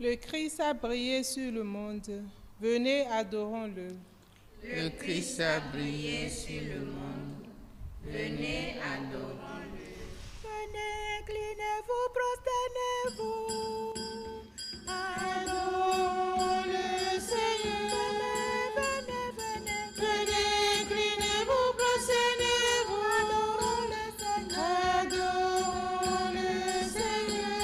Le Christ a brillé sur le monde. Venez, adorons-le. Le Christ a brillé sur le monde. Venez, adorons-le. Venez, inclinez-vous, prosternez-vous. Adorons le Seigneur. Venez, venez, Venez, inclinez-vous, prosternez-vous. adorons le Seigneur. Adorons le Seigneur.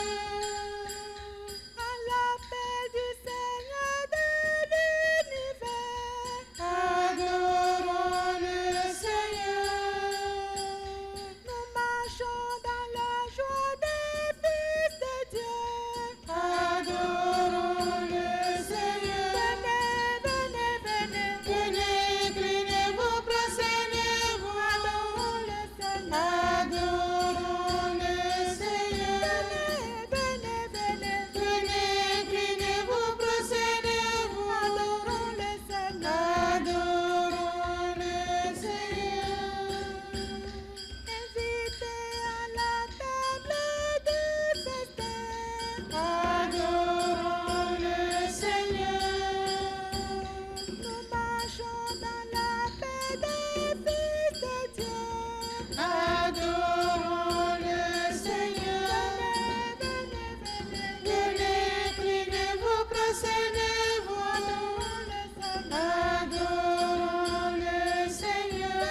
À l'appel du Seigneur de l'univers, Adorons le Seigneur. nous marchons dans la joie des fils de Dieu. Adorons le Seigneur. Venez, venez, venez, Venez, inclinez-vous, prosternez-vous. adorons le Seigneur. Adorons le Seigneur. Venez, venez, venez, Venez, inclinez-vous, prosternez-vous. adorons le Seigneur. Adorons le Seigneur. Invitez à la table du festin. Adorons le Seigneur. Nous marchons dans la paix des fils de Dieu. Adorons le Seigneur. Venez, venez, Venez, inclinez-vous, prosternez-vous. adorons le Seigneur. Adorons le Seigneur.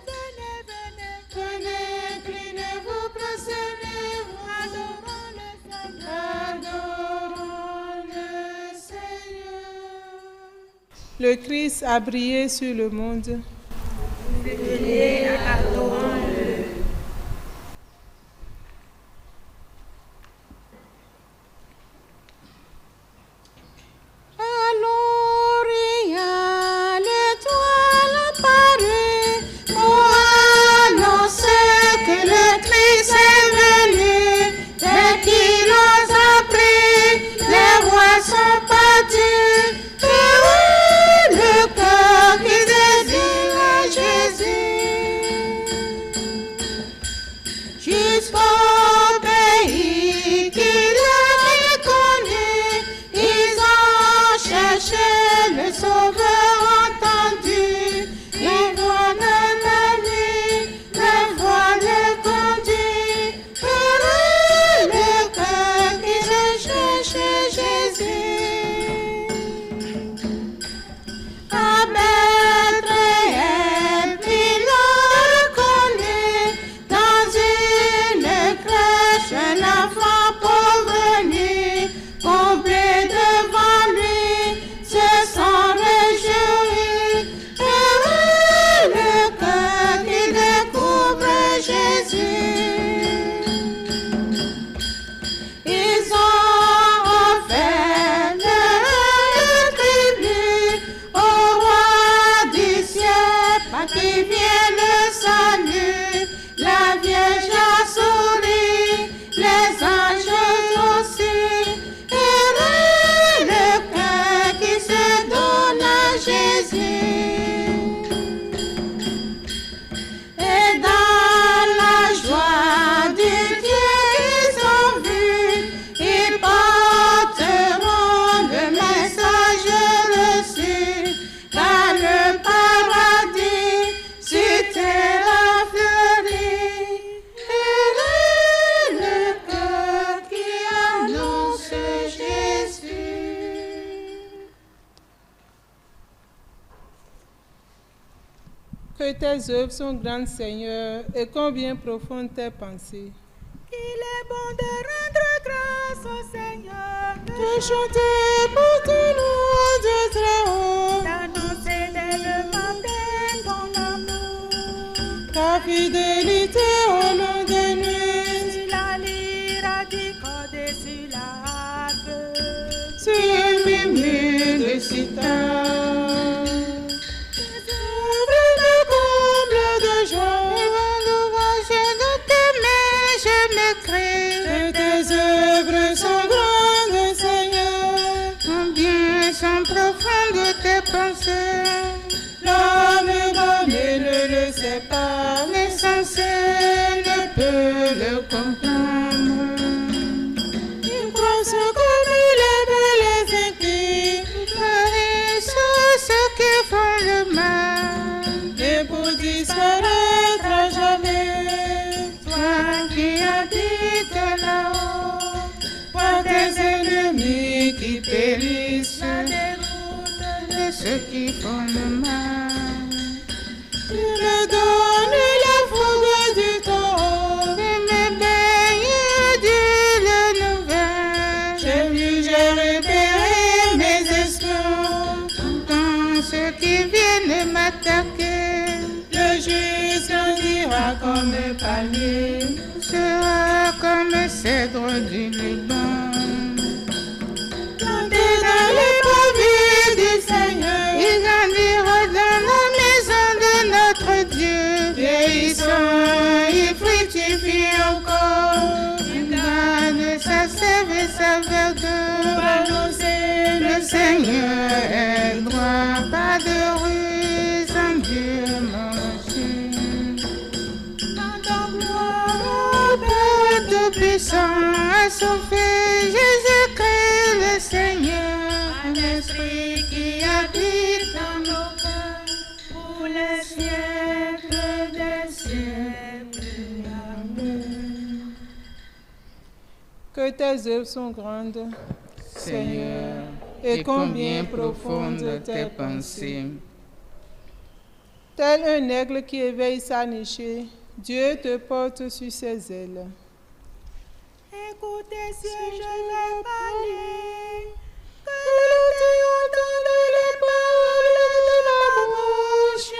Venez, venez, Venez, inclinez-vous, prosternez-vous. adorons le Seigneur. Adorons le Seigneur. Le Christ a brillé sur le monde. Venez, adorons-le. À l'Orient, l'étoile apparaît pour annoncer que le Christ est venu. Dès qu'il ose après, les rois sont partis. Heureux le cœur qui désire Jésus. Jusqu'au pays qu'il a connu, ils ont cherché le Sauveur entendu. Les voix de la nuit, les voix le conduit. Heureux le cœur qui cherche Jésus. À Bethléem, il l'a reconnu. Dans une crèche, un enfant pauvre nu, comblé devant lui, se sont réjouis. Heureux le cœur qui découvre Jésus. Ils ont offert leur tribut au roi du ciel, par qui vient le salut. La Vierge a souri, les anges aussi. Heureux le cœur qui se donne à Jésus. Et dans la joie du Dieu qu'ils ont vu, ils porteront le message reçu. Car le paradis sur terre a fleuri. Heureux le cœur qui annonce Jésus. Que tes œuvres sont grandes, Seigneur, et combien profondes tes pensées. Il est bon de rendre grâce au Seigneur, De chanter pour ton nom, Dieu très haut, d'annoncer dès le matin ton amour. ta fidélité au long des nuits. Sur la lyre du code et sur la harpe. Sur le murmure de sitar. Tes œuvres me comblent de joie. Louange de tes mains, je me crée. Que tes œuvres sont grandes, Seigneur. Combien sont profondes tes pensées. L'homme donné ne le sait pas, mais Insensé ne peut le comprendre. il croit ce comme il est ceux qui font le mal. Tu me donnes la fougue du taureau. Et mes baies de la nouvelle. J'ai repéré mes espions. Quand ceux qui viennent m'attaquer, Le juste grandira comme un palmier. sera comme cèdre du Liban. Planté dans les prairies du Seigneur. Il grandira dans la maison de notre Dieu. Vieillissant, il fructifie encore. Il garde sa sève et sa Pour verdure. annoncer Le Seigneur est droit, pas de ruse en Dieu marché. Dans gloire, Père Tout-Puissant a sauvé Jésus-Christ le Seigneur, un esprit qui habite dans nos cœurs pour les siècles des siècles. Amen. que tes œuvres sont grandes, Seigneur, et combien profondes tes pensées. Tel un aigle qui éveille sa nichée, Dieu te porte sur ses ailes. Écoutez, cieux, je vais parler. Que Tu entends les paroles de ma bouche.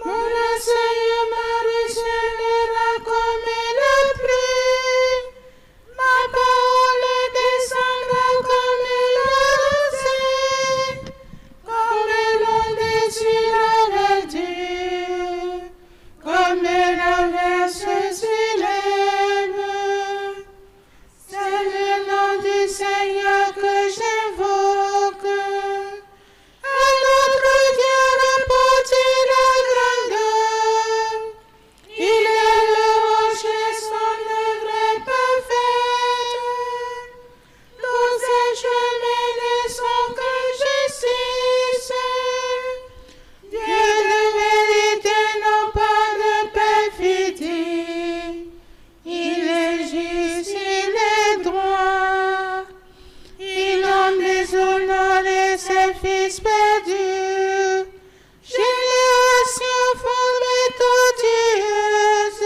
Mon enseignement recèlera comme la pluie. Ma parole descendra comme la rosée, comme l'onde sur la verdure, comme la verse sur l'herbe. C'est le nom du Seigneur que j'invoque. À notre Dieu rapporter la grandeur. Il est le rocher, son œuvre est parfaite. Tous ses chemins ne sont que justice. Dieu de vérité, non pas de perfidie. Il est juste, il est droit. Il en déshonoré ses fils perdus. Génération formée tortueuse.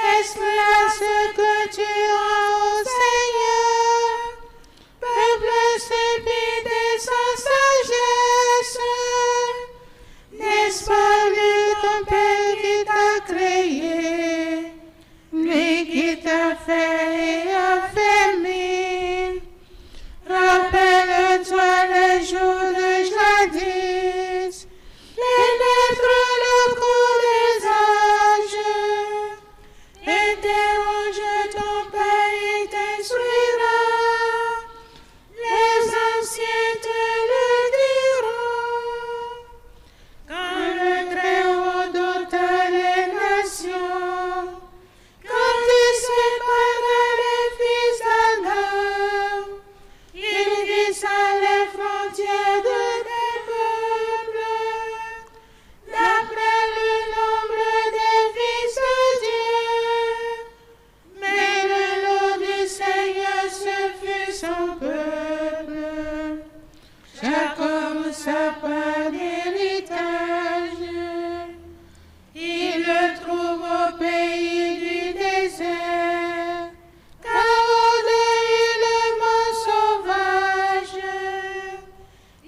Est-ce là ce que tu rends au Seigneur? Peuple stupide et sans sagesse. N'est-ce pas lui ton Père qui t'a créé? Lui qui t'a fait et affermi. Rappelle-toi les jours de jadis, pénètre le cours des âges. Interroge ton Père, il t'instruira. Les anciens te le diront. Quand le Très-Haut dota les nations, quand il sépara les fils d'Adam, il glissa les frontières de des peuples, d'après le nombre des fils de Dieu. Mais le lot du Seigneur, ce fut son peuple. Jacob sa part d'héritage. Il le trouve au pays du désert, car au-delà le mont sauvage.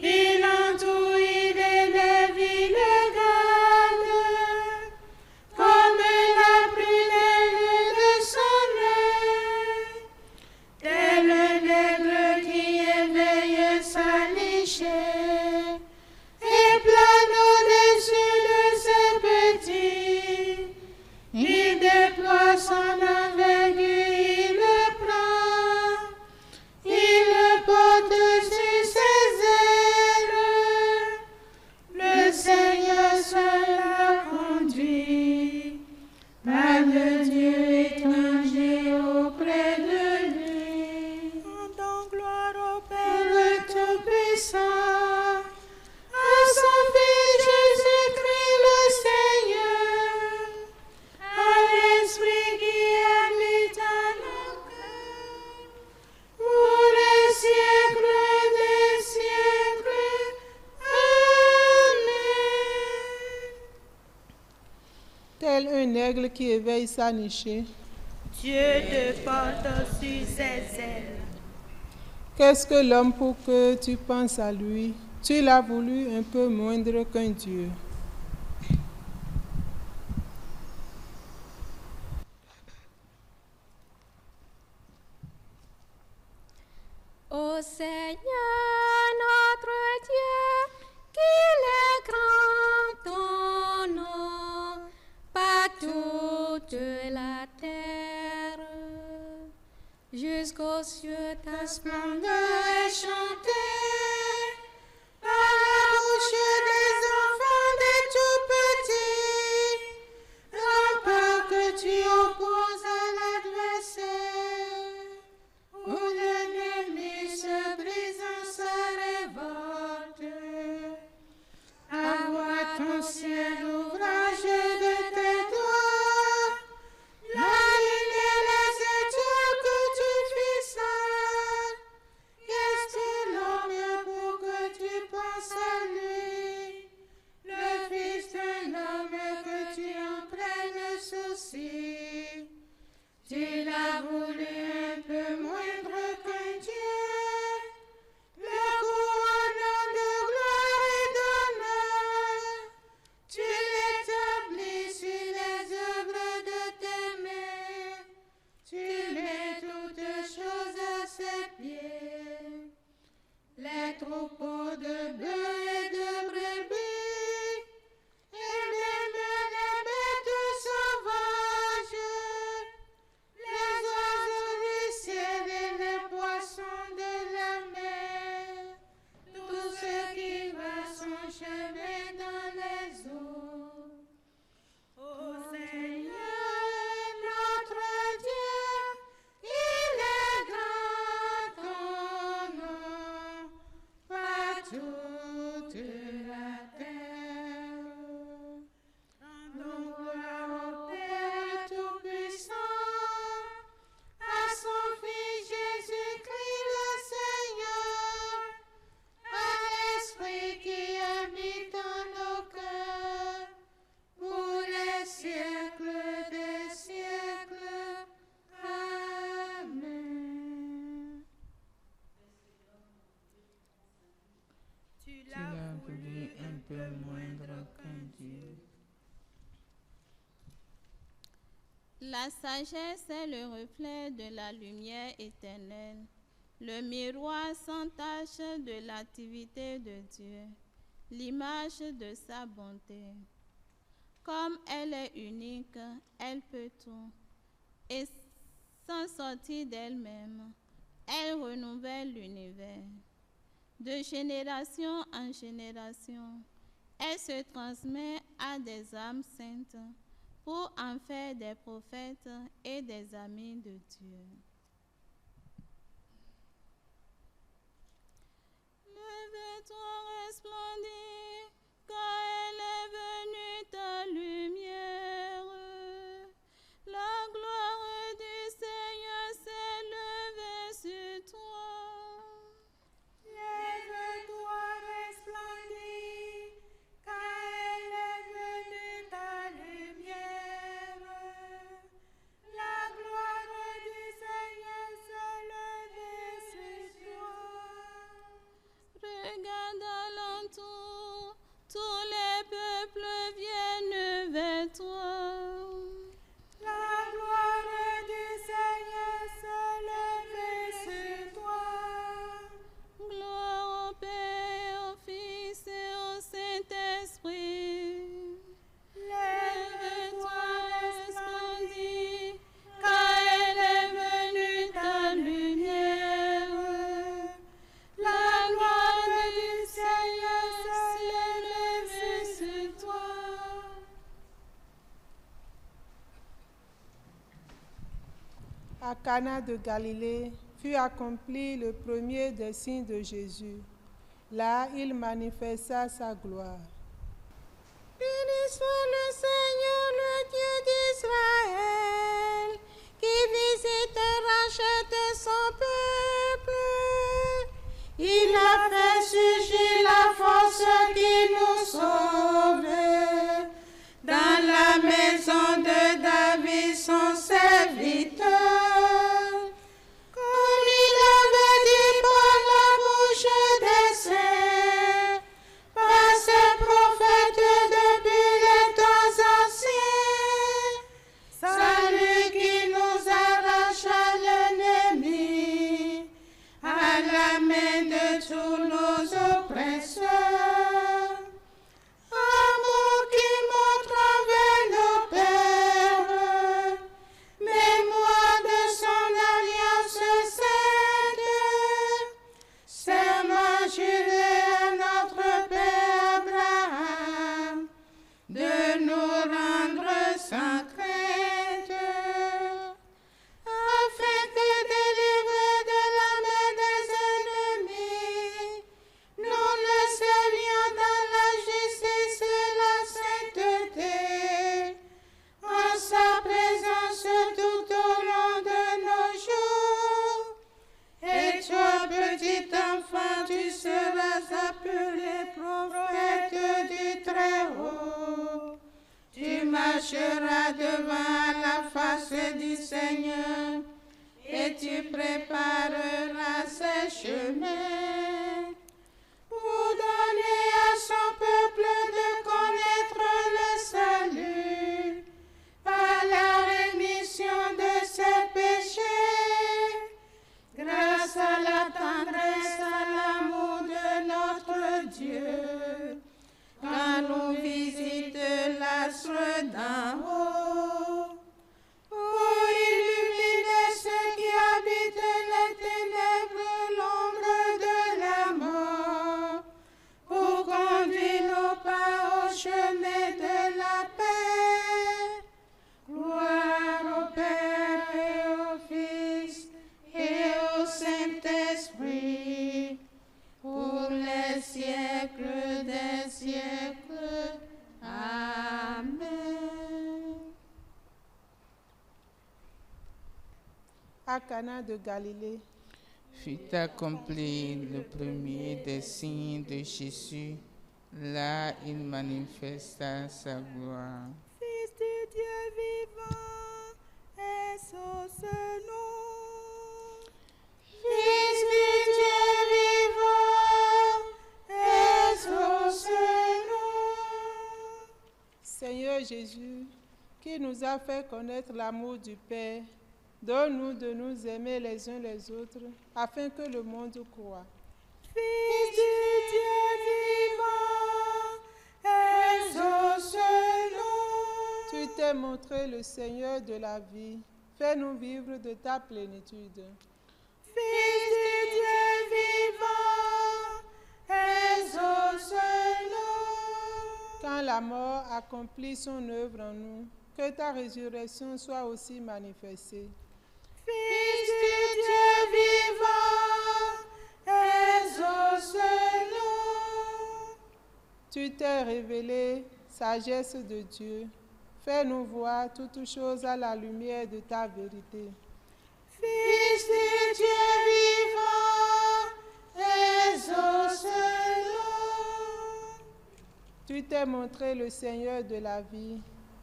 Il entoure les villes grandes, comme la prunelle de son œil. Tel un aigle qui éveille sa nichée et plane au-dessus de ses petits. Il déploie son envergure, il le prend, il le porte sur ses ailes. Le Seigneur seul l'a conduit, pas de Dieu étranger auprès de lui. Rendons gloire au Père Père. le Tout-Puissant, à son Fils Jésus-Christ le Seigneur, à l'Esprit qui habite en nos cœurs, pour les siècles des siècles. l'aigle qui éveille sa nichée. Dieu te porte sur ses ailes. Qu'est-ce que l'homme pour que tu penses à lui? Tu l'as voulu un peu moindre qu'un Dieu. Ô Seigneur notre Dieu, qu'il est grand ton nom par toute la terre, jusqu'aux cieux ta Splendeur est chantée par la bouche des enfants des tout petits, rempart que tu opposes à l'adversaire, où l'ennemi se brise en sa révolte. Envoie ton ciel ouvrage de tes doigts, la lune et les étoiles que tu fixes. Qu'est-ce l'homme pour que tu penses à lui, le fils d'un homme que tu en prennes souci. Tu l'as voulu un peu moindre qu'un Dieu, le couronnant de gloire et d'honneur. Tu l'établis sur les œuvres de tes mains. Tu mets toutes choses à ses pieds. Les troupeaux de bœufs et de brebis, et même les bêtes sauvages, les oiseaux du ciel et les poissons de la mer, tout ce qui va son chemin dans les eaux. Ô Seigneur notre Dieu, il est grand ton nom par toute la terre. Rendons gloire au Père Tout-Puissant, à son Fils Jésus-Christ le Seigneur, à l'Esprit qui habite en nos cœurs, pour les siècles des siècles. Amen. Tu Tu l'as voulu un peu moindre qu'un Dieu. La sagesse est le reflet de la lumière éternelle, le miroir sans tache de l'activité de Dieu, l'image de sa bonté. Comme elle est unique, elle peut tout, et sans sortir d'elle-même, elle renouvelle l'univers. De génération en génération, elle se transmet à des âmes saintes pour en faire des prophètes et des amis de Dieu. Lève-toi, resplendis, car elle est venue ta lumière. La gloire du Seigneur s'est levée sur toi. Lève-toi, resplendis, car elle est venue ta lumière. La gloire du Seigneur s'est levée sur toi. Regarde alentour, tous les peuples viennent vers toi. La gloire du Seigneur s'est levée sur toi. Gloire au Père, au Fils et au Saint-Esprit. Lève-toi, resplendis, car elle est venue ta lumière. la gloire du Seigneur s'est levée sur toi. À Cana de Galilée fut accompli le premier des signes de Jésus. Là, il manifesta sa gloire. Béni soit le Seigneur, le Dieu d'Israël, qui visite et rachète son peuple. Il a fait surgir la force qui nous sauve dans la maison de David. tu prépareras ses chemins pour donner à son peuple de connaître le salut par la rémission de ses péchés, grâce à la tendresse, à l'amour de notre Dieu, quand nous visite l'astre d'en haut, pour illuminer ceux qui habitent les ténèbres, l'ombre de la mort, pour conduire nos pas au chemin de la paix. Gloire au Père et au Fils et au Saint-Esprit, pour les siècles des siècles. Amen. À Cana de Galilée, Fut accompli le premier des signes de Jésus. Là, il manifesta sa gloire. Fils du Dieu vivant, exauce-nous. Fils du Dieu vivant, exauce-nous. Seigneur Jésus, qui nous a fait connaître l'amour du Père, donne-nous de nous aimer les uns les autres, afin que le monde croie. Fils du Dieu vivant, exauce-nous. Tu t'es montré le Seigneur de la vie. Fais-nous vivre de ta plénitude. Fils du Dieu vivant, exauce-nous. Quand la mort accomplit son œuvre en nous, que ta résurrection soit aussi manifestée. Fils du Dieu vivant, exauce-nous. Tu t'es révélé, sagesse de Dieu. Fais-nous voir toutes choses à la lumière de ta vérité. Fils du Dieu vivant, exauce-nous. Tu t'es montré le Seigneur de la vie.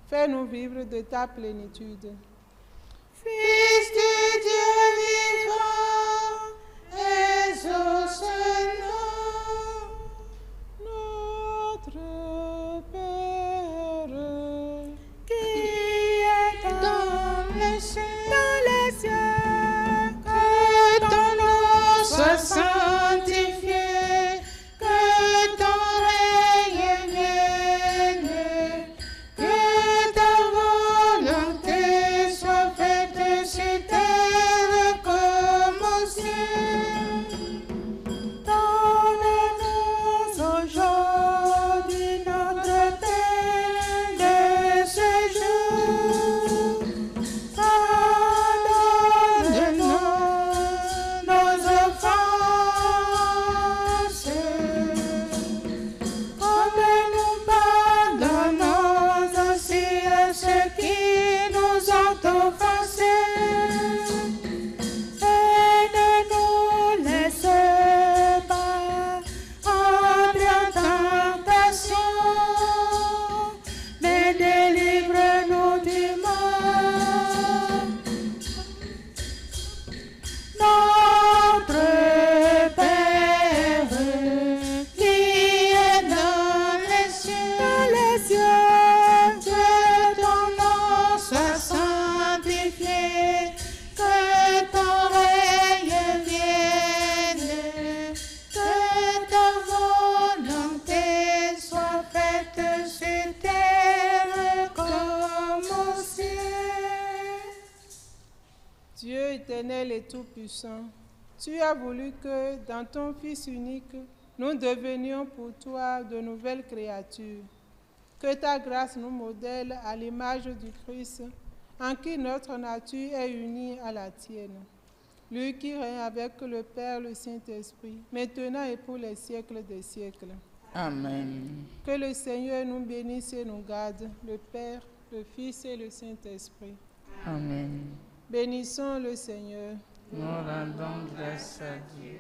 Fais-nous vivre de ta plénitude. Fils du Dieu vivant, exauce-nous. Notre Père, Qui est dans les cieux, Que ton nom soit sanctifié, que ton règne vienne, que ta volonté soit faite sur terre comme au ciel. donne-nous aujourd'hui notre pain de ce jour. Pardonne-nous nos offenses, comme nous pardonnons aussi à ceux qui nous ont offensés. Et ne nous laisse pas entrer en tentation, mais délivre-nous du mal. Notre Père, qui est dans les cieux, que ton nom soit sanctifié, que ton règne vienne, que ta volonté soit faite sur terre comme au ciel. Dieu éternel et tout-puissant, tu as voulu que, dans ton Fils unique, nous devenions pour toi de nouvelles créatures. Que ta grâce nous modèle à l'image du Christ, en qui notre nature est unie à la tienne. Lui qui règne avec le Père, le Saint-Esprit, maintenant et pour les siècles des siècles. Amen. Que le Seigneur nous bénisse et nous garde, le Père, le Fils et le Saint-Esprit. Amen. Bénissons le Seigneur. Nous rendons grâce à Dieu.